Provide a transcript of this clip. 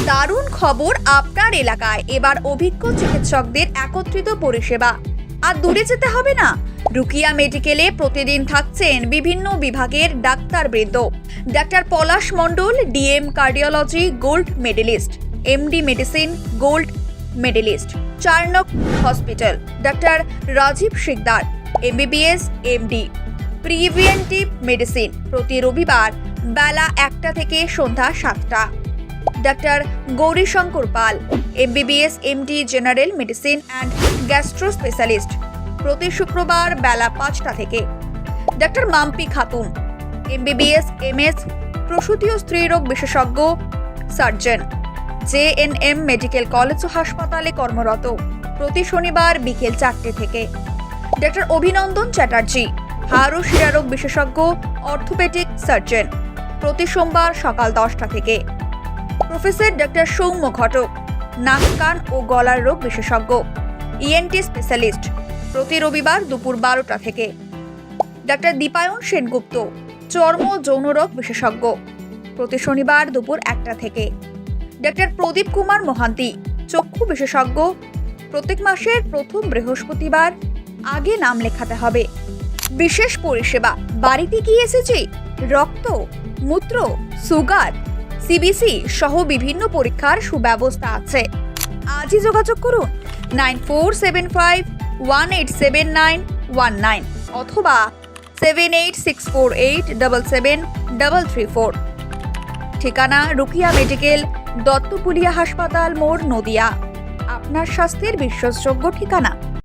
দারুণ খবর আপনার এলাকায় এবার অভিজ্ঞ চিকিৎসকদের একত্রিত পরিষেবা। আর দূরে যেতে হবে না, রুকিয়া মেডিকেলে প্রতিদিন থাকছেন বিভিন্ন বিভাগের ডাক্তারবৃন্দ। Doctor Palash Mondal, DM cardiology gold medallist, MD medicine gold medallist, Charnock hospital, doctor Rajib Sikdar, MBBS MD, preventive medicine, প্রতি রবিবার বেলা 1টা থেকে সন্ধ্যা 7টা। Doctor Gourishankar Pal, MBBS MD general medicine and gastro specialist, প্রতি শুক্রবার বেলা 5টা থেকে। Doctor Mampi Khatun, MBBS MS প্রসূতি ও স্ত্রীরোগ বিশেষজ্ঞ সার্জন, জেএনএম মেডিকেল কলেজ ও হাসপাতালে কর্মরত, প্রতি শনিবার বিকেল 4টে থেকে। ডাক্তার অভিনন্দন চ্যাটার্জি, হাড় ও শিরারোগ বিশেষজ্ঞ অর্থোপেডিক সার্জন, প্রতি সোমবার সকাল 10টা থেকে। প্রফেসর ডাক্তার সৌম্য ঘটক, নাক কান ও গলার রোগ বিশেষজ্ঞ, ইএনটি স্পেশালিস্ট, প্রতি রবিবার দুপুর 12টা থেকে। ডাক্তার দীপায়ন সেনগুপ্ত, চর্ম যৌন রোগ বিশেষজ্ঞ, প্রতি শনিবার দুপুর 1টা থেকে। ডাক্তার প্রদীপ কুমার মোহান্তি, চক্ষু বিশেষজ্ঞ, প্রত্যেক মাসের প্রথম বৃহস্পতিবার আগে নাম লেখাতে হবে। বিশেষ পরিষেবা বাড়িতে কি এসেছি, রক্ত, মূত্র, সুগার, সিবিসি সহ বিভিন্ন পরীক্ষার সুব্যবস্থা আছে। আজই যোগাযোগ করুন 9475187919 অথবা 7864877334। ঠিকানা রুকিয়া মেডিকেল, দত্তপুলিয়া হাসপাতাল মোড়, নদিয়া। আপনার স্বাস্থ্যের বিশ্বাসযোগ্য ঠিকানা।